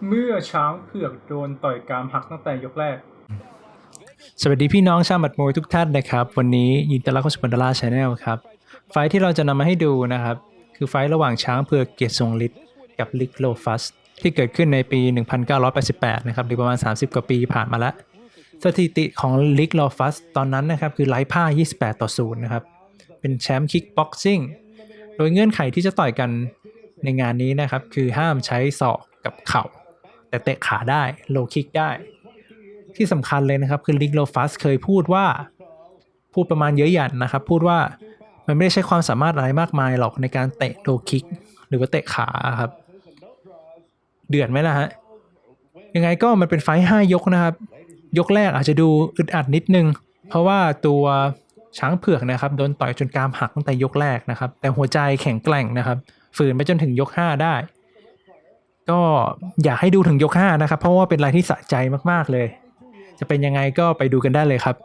เมื่อช้างเผือกโดนต่อยกรามหักตั้งแต่ยกแรกสวัสดีพี่น้องชาวหมัดมวยทุกท่านนะครับวันนี้ยินดีต้อนรับเข้าสู่บันดาราชาแนลครับไฟท์ที่เราจะนำมาให้ดูนะครับคือไฟท์ระหว่างช้างเผือกเกียรติทรงฤทธิ์กับลิกโลฟัสที่เกิดขึ้นในปี 1988 นะครับหรือประมาณ30 กว่าปีผ่านมาแล้วสถิติของลิกโลฟัสตอนนั้นนะครับคือไร้พ่าย28-0นะครับเป็นแชมป์คิกบ็อกซิ่งโดยเงื่อนไขที่จะต่อยกันในงานนี้นะครับคือห้ามใช้ศอกกับเข่าแต่เตะขาได้โลคิกได้ที่สำคัญเลยนะครับคือลิกโลฟัสเคยพูดประมาณเย้ยหยันนะครับพูดว่ามันไม่ได้ใช้ความสามารถอะไรมากมายหรอกในการเตะโลคิกหรือว่าเตะขาครับเดือดไหมล่ะฮะยังไงก็มันเป็นไฟท์5 ยกนะครับยกแรกอาจจะดูอึดอัดนิดนึงเพราะว่าตัวช้างเผือกนะครับโดนต่อยจนกรามหักตั้งแต่ยกแรกนะครับแต่หัวใจแข็งแกร่งนะครับฝืนไปจนถึงยก5ได้ก็อยากให้ดูถึงยก5นะครับเพราะว่าเป็นอะไรที่สะใจมากๆเลยจะเป็นยังไงก็ไปดูกันได้เลยครับ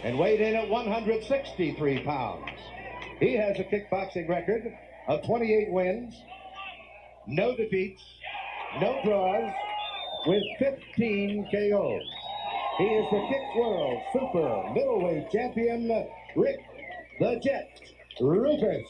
And weighed in at 163 pounds. He has a kickboxing record of 28 wins, no defeats, no draws, with 15 KOs. He is the Kick World Super Middleweight Champion, Rick the Jet Roufus.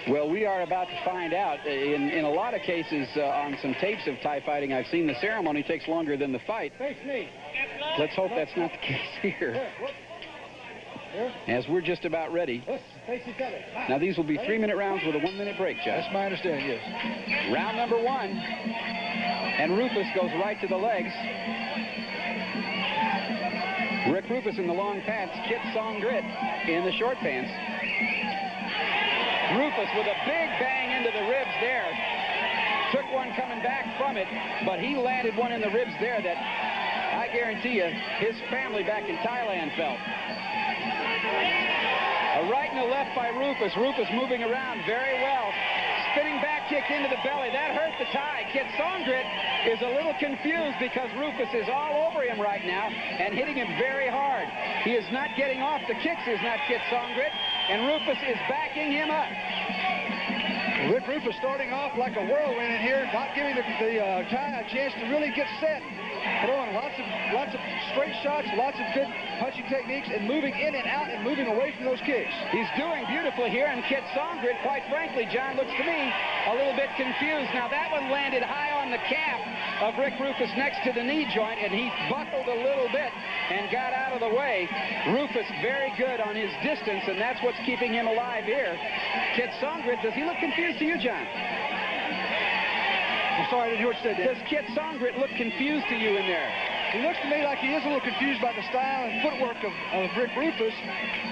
Well, we are about to find out. In a lot of cases, on some tapes of Thai fighting, I've seen the ceremony takes longer than the fight. Let's hope that's not the case here. As we're just about ready. Now, these will be 3-minute rounds with a 1-minute break, Jeff. That's my understanding, yes. Round number 1. And Roufus goes right to the legs. Rick Roufus in the long pants, Kiatsongrit in the short pants. Roufus with a big bang into the ribs there. Took one coming back from it, but he landed one in the ribs there that I guarantee you his family back in Thailand felt. A right and a left by Roufus. Roufus moving around very well. Spinning back kick into the belly. That hurt the Thai. Kiatsongrit is a little confused because Roufus is all over him right now and hitting him very hard. He is not getting off the kicks, is not Kiatsongrit, and Roufus is backing him up. Rick Roufus starting off like a whirlwind in here, not giving the Thai a chance to really get set. Throwing lots of straight shots, lots of good punching techniques, and moving in and out and moving away from those kicks. He's doing beautifully here, and Kiatsongrit, quite frankly, John, looks to me a little bit confused. Now, that one landed high on the calf of Rick Roufus next to the knee joint, and he buckled a little bit and got out of the way. Roufus very good on his distance, and that's what's keeping him alive here. Kiatsongrit, does he look confused to you, John? I'm sorry, I didn't hear what you said there. Does Kiatsongrit look confused to you in there? He looks to me like he is a little confused by the style and footwork of Rick Roufus,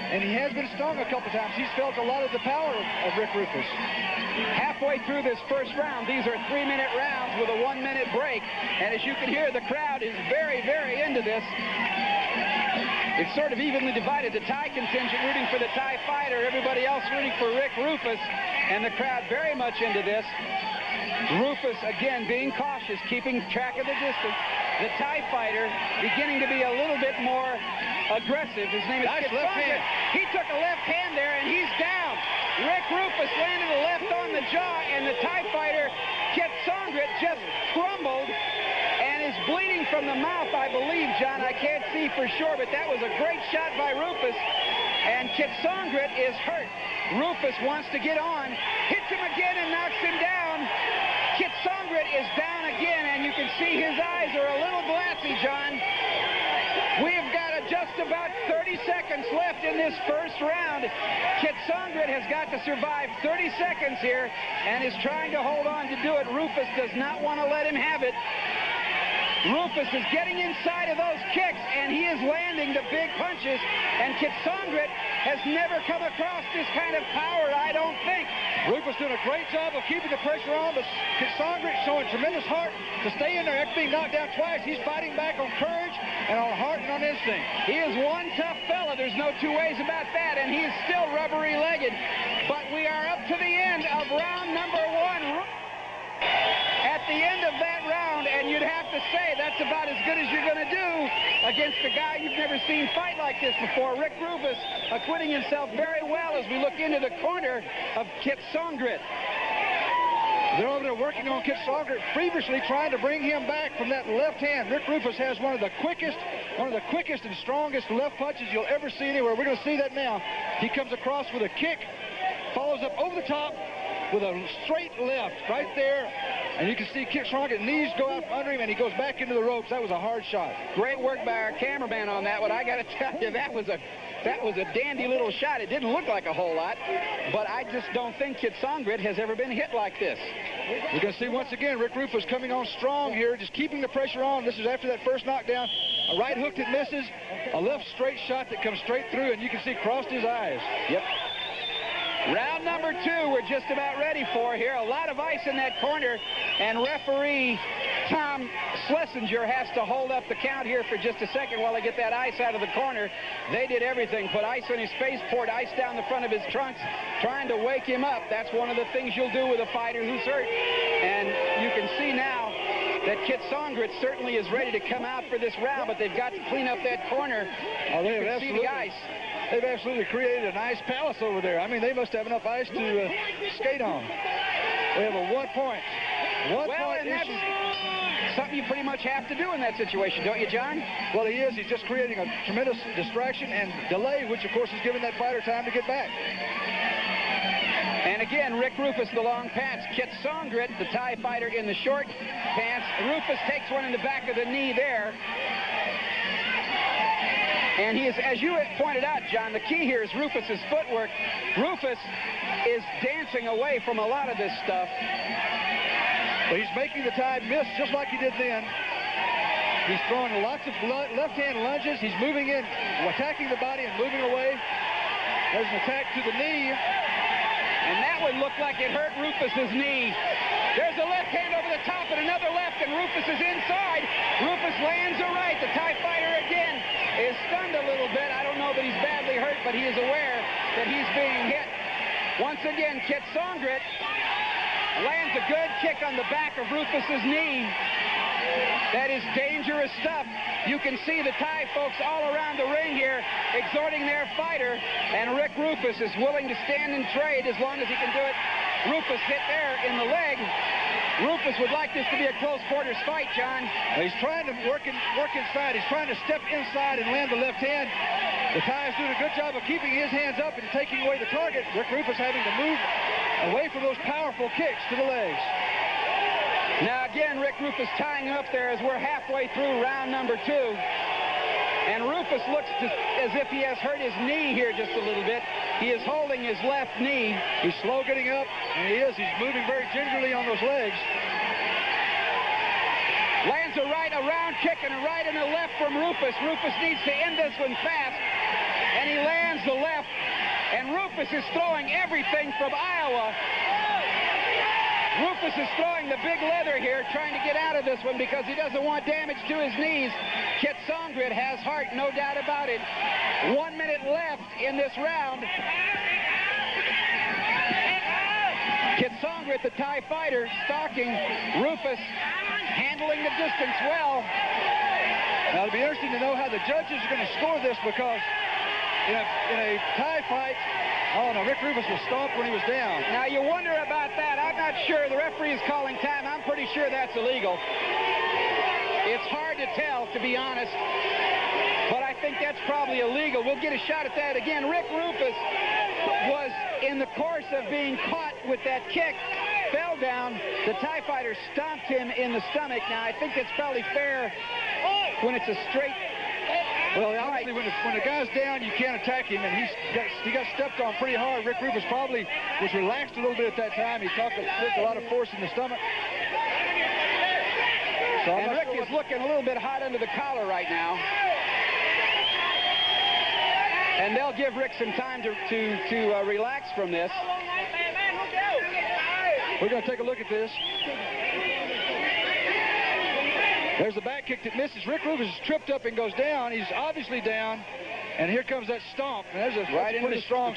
and he has been stung a couple times. He's felt a lot of the power of Rick Roufus. Halfway through this first round, these are 3-minute rounds with a 1-minute break, and as you can hear, the crowd is very, very into this. It's sort of evenly divided. The Thai contingent rooting for the Thai fighter, everybody else rooting for Rick Roufus, and the crowd very much into this. Roufus, again, being cautious, keeping track of the distance. The Thai fighter beginning to be a little bit more aggressive. His name is Kiatsongrit. He took a left hand there, and he's down. Rick Roufus landed a left on the jaw, and the Thai fighter, Kiatsongrit, just crumbled and is bleeding from the mouth, I believe, John. I can't see for sure, but that was a great shot by Roufus. And Kiatsongrit is hurt. Roufus wants to get on, hits him again and knocks him down. Kiatsongrit is down again, and you can see his eyes are a little glassy, John. We have got just about 30 seconds left in this first round. Kiatsongrit has got to survive 30 seconds here and is trying to hold on to do it. Roufus does not want to let him have it. Roufus is getting inside of those kicks, and he is landing the big punches, and Kiatsongrit has never come across this kind of power, I don't think. Roufus doing a great job of keeping the pressure on, but Kiatsongrit showing tremendous heart to stay in there. After being knocked down twice, he's fighting back on courage and on heart and on instinct. He is one tough fella, there's no two ways about that, and he is still rubbery-legged. But we are up to the end of round number 1. At the end of that round, and you'd have to say that's about as good as you're going to do against a guy you've never seen fight like this before. Rick Roufus acquitting himself very well as we look into the corner of Kiatsongrit. They're over there working on Kiatsongrit, feverishly trying to bring him back from that left hand. Rick Roufus has one of the quickest and strongest left punches you'll ever see anywhere. We're going to see that now. He comes across with a kick, follows up over the top with a straight left right there. And you can see Kiatsongrit's knees go out from under him, and he goes back into the ropes. That was a hard shot. Great work by our cameraman on that one. I got to tell you, that was a dandy little shot. It didn't look like a whole lot, but I just don't think Kiatsongrit has ever been hit like this. We're going to see once again Rick Roufus coming on strong here, just keeping the pressure on. This is after that first knockdown. A right hook that misses, a left straight shot that comes straight through, and you can see crossed his eyes. Yep. Round number 2 we're just about ready for here. A lot of ice in that corner, and referee Tom Schlesinger has to hold up the count here for just a second while they get that ice out of the corner. They did everything. Put ice on his face, poured ice down the front of his trunks, trying to wake him up. That's one of the things you'll do with a fighter who's hurt. And you can see now that Kiatsongrit certainly is ready to come out for this round, but they've got to clean up that corner. Oh, you can see the ice. They've absolutely created a nice palace over there. I mean, they must have enough ice to skate on. We have a 1 point. One point issue. Something you pretty much have to do in that situation, don't you, John? Well, he is. He's just creating a tremendous distraction and delay, which, of course, is giving that fighter time to get back. And again, Rick Roufus, the long pants. Kiatsongrit, the Thai fighter, in the short pants. Roufus takes one in the back of the knee there. And he is, as you pointed out, John, the key here is Rufus's footwork. Roufus is dancing away from a lot of this stuff. But he's making the Thai miss just like he did then. He's throwing lots of left-hand lunges. He's moving in, attacking the body and moving away. There's an attack to the knee. And that would look like it hurt Rufus's knee. There's a left hand over the top and another left, and Roufus is inside. Roufus lands a right. The Thai fighter again is stunned a little bit. I don't know that he's badly hurt, but he is aware that he's being hit. Once again, Kiatsongrit lands a good kick on the back of Rufus's knee. That is dangerous stuff. You can see the Thai folks all around the ring here exhorting their fighter, and Rick Roufus is willing to stand and trade as long as he can do it. Roufus hit there in the leg. Roufus would like this to be a close quarters fight, John. He's trying to work inside. He's trying to step inside and land the left hand. The Thai is doing a good job of keeping his hands up and taking away the target. Rick Roufus having to move away from those powerful kicks to the legs. Now again, Rick Roufus tying up there as we're halfway through round number 2. And Roufus looks as if he has hurt his knee here just a little bit. He is holding his left knee. He's slow getting up, and he is. He's moving very gingerly on those legs. Lands a right, a round kick, and a right and a left from Roufus. Roufus needs to end this one fast, and he lands the left. And Roufus is throwing everything from Iowa. Roufus is throwing the big leather here, trying to get out of this one because he doesn't want damage to his knees. Kiatsongrit has heart, no doubt about it. 1 minute left in this round. Kiatsongrit, the Thai fighter, stalking Roufus, handling the distance well. Now, it'll be interesting to know how the judges are going to score this because in a Thai fight, oh, no, Rick Roufus was stomped when he was down. Now, you wonder about that. I'm not sure. The referee is calling time. I'm pretty sure that's illegal. It's hard to tell, to be honest, but I think that's probably illegal. We'll get a shot at that again. Rick Roufus was, in the course of being caught with that kick, fell down. The Thai fighter stomped him in the stomach. Now, I think it's probably fair when it's a straight... Well, obviously, when the guy's down, you can't attack him, and he got stepped on pretty hard. Rick Roufus probably was relaxed a little bit at that time. He took a lot of force in the stomach. So and Rick is looking a little bit hot under the collar right now. And they'll give Rick some time to relax from this. We're going to take a look at this. There's the back kick that misses. Rick Roufus is tripped up and goes down. He's obviously down. And here comes that stomp. There's a pretty strong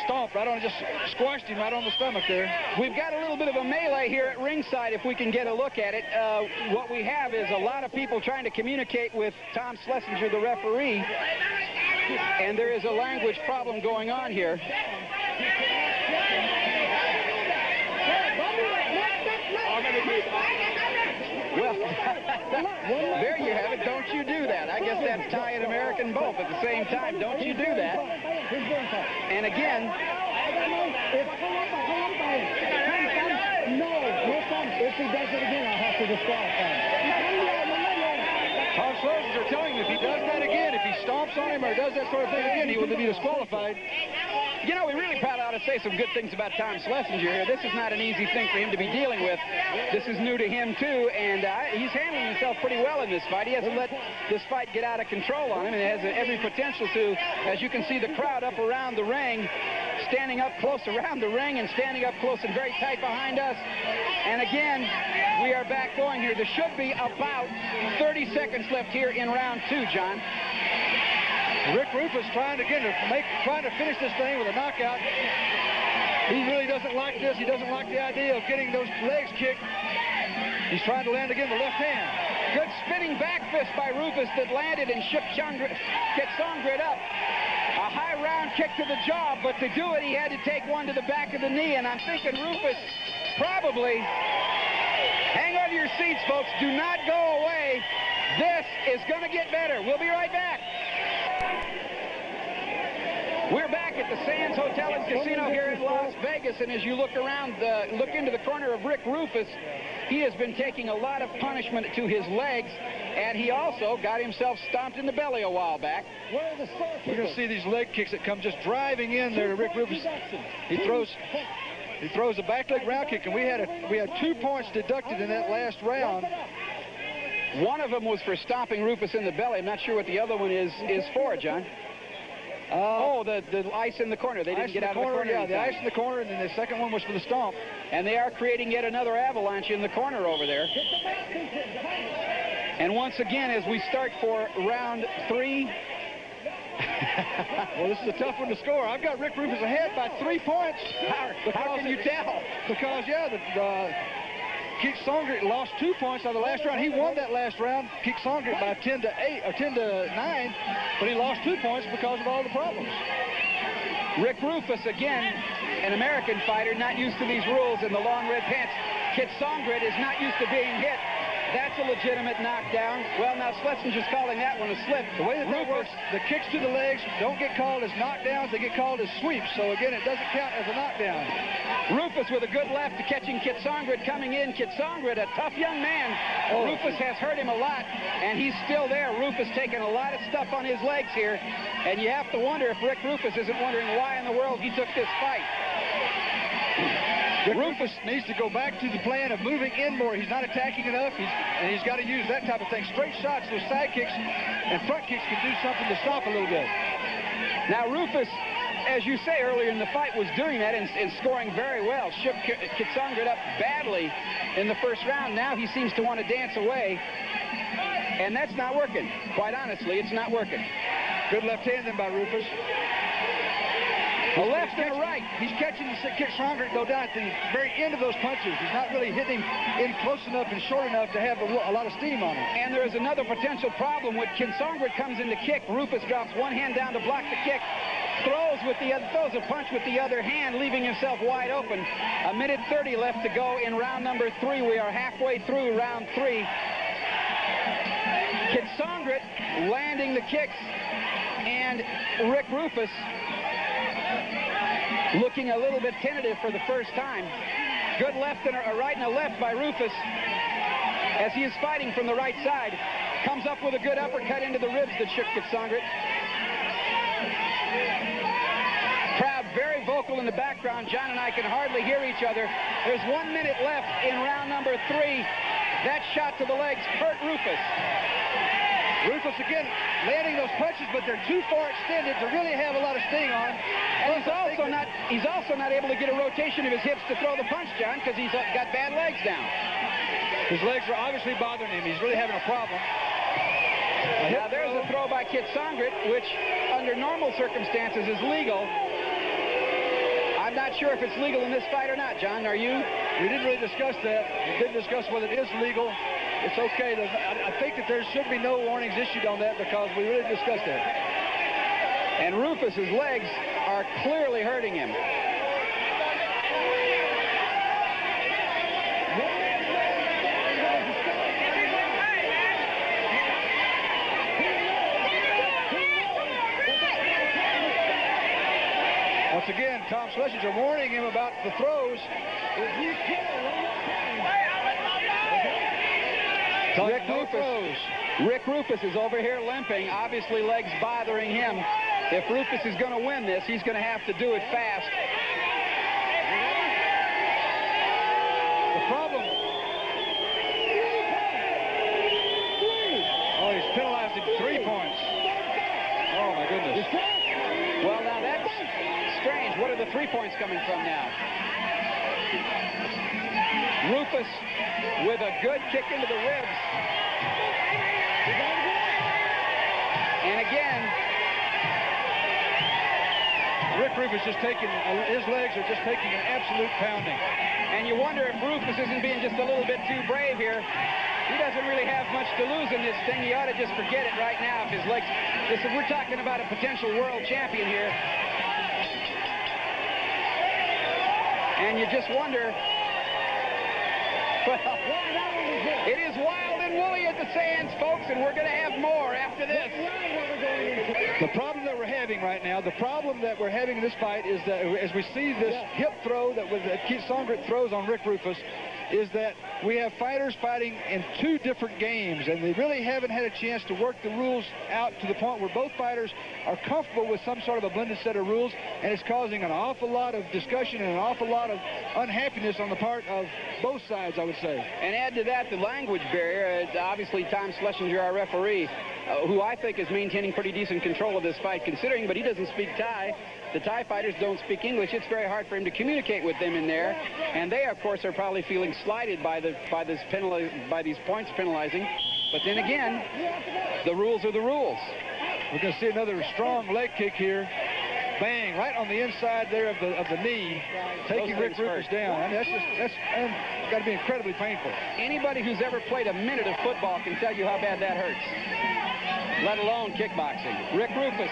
stomp right on, just squashed him right on the stomach there. We've got a little bit of a melee here at ringside if we can get a look at it. What we have is a lot of people trying to communicate with Tom Schlesinger, the referee, and there is a language problem going on here. Well, there you have it. Don't you do that. I guess that's Thai and American both at the same time. Don't you do that. And again, no, if he does it again, I'll have to disqualify him. Tom Schlesinger are telling him if he does that again, if he stomps on him or does that sort of thing again, he will be disqualified. You know, we really probably ought to say some good things about Tom Schlesinger here. This is not an easy thing for him to be dealing with. This is new to him, too, and he's handling himself pretty well in this fight. He hasn't let this fight get out of control on him, and it has every potential to. As you can see the crowd up around the ring, standing up close around the ring and standing up close and very tight behind us. And again, we are back going here. There should be about 30 seconds left here in round 2, John. Rick Roufus trying to finish this thing with a knockout. He really doesn't like this. He doesn't like the idea of getting those legs kicked. He's trying to land again the left hand. Good spinning back fist by Roufus that landed and shook Kiatsongrit up. A high round kick to the jaw, but to do it, he had to take one to the back of the knee, and I'm thinking Roufus probably. Hang on to your seats, folks. Do not go away. This is going to get better. We'll be right back. We're back at the Sands Hotel and Casino here in Las Vegas, and as you look around, look into the corner of Rick Roufus, he has been taking a lot of punishment to his legs, and he also got himself stomped in the belly a while back. We're going to see these leg kicks that come just driving in there to Rick Roufus. He throws a back leg round kick, and we had 2 points deducted in that last round. One of them was for stomping Roufus in the belly. I'm not sure what the other one is for, John. The ice in the corner. They didn't get out of the corner. Yeah, the ice in the corner, and then the second one was for the stomp. And they are creating yet another avalanche in the corner over there. And once again, as we start for round 3. Well, this is a tough one to score. I've got Rick Roufus ahead by 3 points. How can you tell? Because, Kiatsongrit lost 2 points out of the last round. He won that last round, Kiatsongrit, by 10-8 or 10-9, but he lost 2 points because of all the problems. Rick Roufus, again, an American fighter, not used to these rules in the long red pants. Kiatsongrit is not used to being hit. That's a legitimate knockdown. Well, now Schlesinger's calling that one a slip. The way that works, the kicks to the legs don't get called as knockdowns, they get called as sweeps. So again, it doesn't count as a knockdown. Roufus with a good left to catching Kiatsongrit coming in. Kiatsongrit, a tough young man. Roufus has hurt him a lot, and he's still there. Roufus taking a lot of stuff on his legs here, and you have to wonder if Rick Roufus isn't wondering why in the world he took this fight. Roufus needs to go back to the plan of moving in more. He's not attacking enough, and he's got to use that type of thing. Straight shots, those side kicks and front kicks can do something to stop a little bit. Now, Roufus, as you say earlier in the fight, was doing that and scoring very well. Shook Kiatsongrit up badly in the first round. Now he seems to want to dance away, and that's not working. Quite honestly, it's not working. Good left hand then by Roufus. A left and a right. He's catching the Kiatsongrit go down at the very end of those punches. He's not really hitting in close enough and short enough to have a lot of steam on him. And there is another potential problem when Kiatsongrit comes in to kick. Roufus drops one hand down to block the kick, throws a punch with the other hand, leaving himself wide open. A minute 30 left to go in round number 3. We are halfway through round 3. Kiatsongrit landing the kicks, and Rick Roufus looking a little bit tentative for the first time. Good left and a right and a left by Roufus as he is fighting from the right side. Comes up with a good uppercut into the ribs that shook Kiatsongrit. Crowd very vocal in the background. John and I can hardly hear each other. There's 1 minute left in round number 3. That shot to the legs hurt Roufus. Roufus again landing those punches, but they're too far extended to really have a lot of sting on. And he's also not able to get a rotation of his hips to throw the punch, John, because he's got bad legs down. His legs are obviously bothering him. He's really having a problem. Now there's a throw by Kiatsongrit, which under normal circumstances is legal. I'm not sure if it's legal in this fight or not, John. Are you? We didn't really discuss that. We didn't discuss whether it is legal. It's okay. I think that there should be no warnings issued on that because we really discussed that. And Roufus's legs are clearly hurting him. Once again, Tom Schlesinger warning him about the throws. Rick Roufus is over here limping, obviously legs bothering him. If Roufus is going to win this, he's going to have to do it fast. The problem... Oh, he's penalized him 3 points. Oh, my goodness. Well, now that's strange. What are the 3 points coming from now? Roufus with a good kick into the ribs. And again, Rick Roufus just taking, his legs are just taking an absolute pounding. And you wonder if Roufus isn't being just a little bit too brave here. He doesn't really have much to lose in this thing. He ought to just forget it right now if his legs... Listen, we're talking about a potential world champion here. And you just wonder... Well, it is wild and woolly at the sands, folks, and we're going to have more after this. The problem that we're having right now, the problem that we're having in this fight is that as we see this hip throw that Kiatsongrit throws on Rick Roufus, is that we have fighters fighting in 2 different games, and they really haven't had a chance to work the rules out to the point where both fighters are comfortable with some sort of a blended set of rules, and it's causing an awful lot of discussion and an awful lot of unhappiness on the part of both sides, I would say. And add to that the language barrier. Obviously, Tom Schlesinger, our referee, who I think is maintaining pretty decent control of this fight, considering, but he doesn't speak Thai. The Thai fighters don't speak English. It's very hard for him to communicate with them in there. And they, of course, are probably feeling slighted by these points penalizing. But then again, the rules are the rules. We're going to see another strong leg kick here. Bang, right on the inside there of the knee, taking Rick Roufus down. I mean, that's got to be incredibly painful. Anybody who's ever played a minute of football can tell you how bad that hurts, let alone kickboxing. Rick Roufus.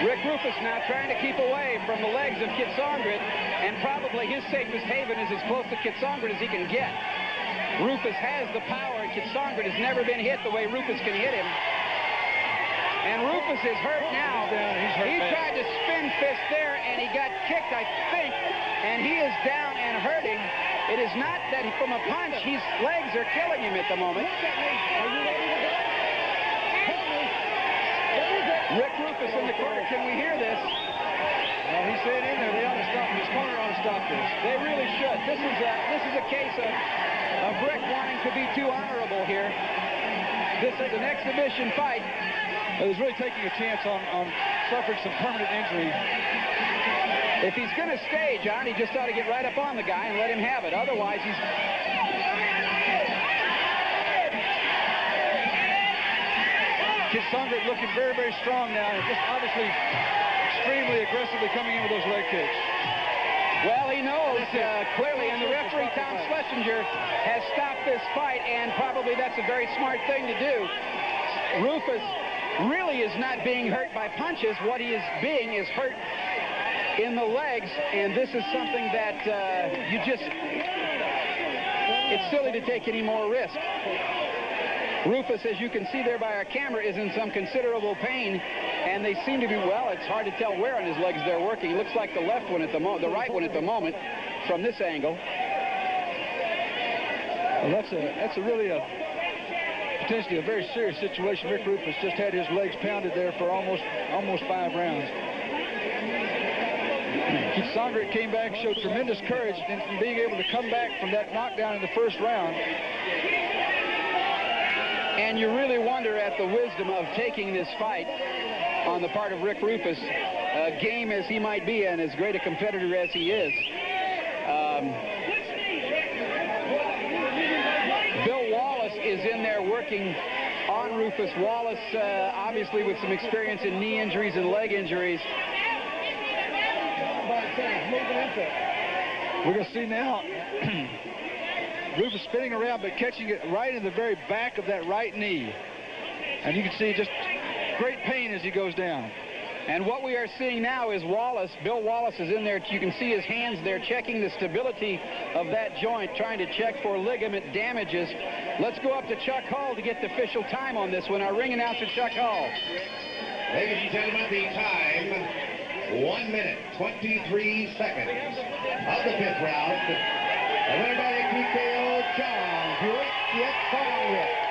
Rick Roufus now trying to keep away from the legs of Kiatsongrit, and probably his safest haven is as close to Kiatsongrit as he can get. Roufus has the power, and Kiatsongrit has never been hit the way Roufus can hit him. And Roufus is hurt now. He tried to spin fist there, and he got kicked, I think, and he is down and hurting. It is not that from a punch, his legs are killing him at the moment. Rick Roufus in the corner, can we hear this? Well, he's staying in there. They ought to stop. His corner ought to stop this. They really should. This is a case of Rick wanting to be too honorable here. This is an exhibition fight. He's really taking a chance on suffering some permanent injury. If he's going to stay, John, he just ought to get right up on the guy and let him have it. Otherwise, he's... Kiatsongrit looking very, very strong now, and just obviously extremely aggressively coming in with those leg kicks. Well, he knows clearly, and the referee, Tom Schlesinger, has stopped this fight, and probably that's a very smart thing to do. Roufus really is not being hurt by punches. What he is being is hurt in the legs, and this is something that it's silly to take any more risk. Roufus, as you can see there by our camera, is in some considerable pain, and they seem to be, well, it's hard to tell where on his legs they're working. It looks like the left one at the moment, the right one at the moment, from this angle. Well, that's really potentially a very serious situation. Rick Roufus just had his legs pounded there for almost 5 rounds. Kiatsongrit came back, showed tremendous courage in being able to come back from that knockdown in the first round. And you really wonder at the wisdom of taking this fight on the part of Rick Roufus, game as he might be and as great a competitor as he is. working on Rufus. Wallace, obviously with some experience in knee injuries and leg injuries. We're going to see now Rufus spinning around but catching it right in the very back of that right knee. And you can see just great pain as he goes down. And what we are seeing now is Wallace, Bill Wallace is in there. You can see his hands there checking the stability of that joint, trying to check for ligament damages. Let's go up to Chuck Hull to get the official time on this one. Our ring announcer, Chuck Hull. Ladies and gentlemen, the time, 1 minute, 23 seconds of the 5th round. The winner by TKO, Changpuek Kiatsongrit.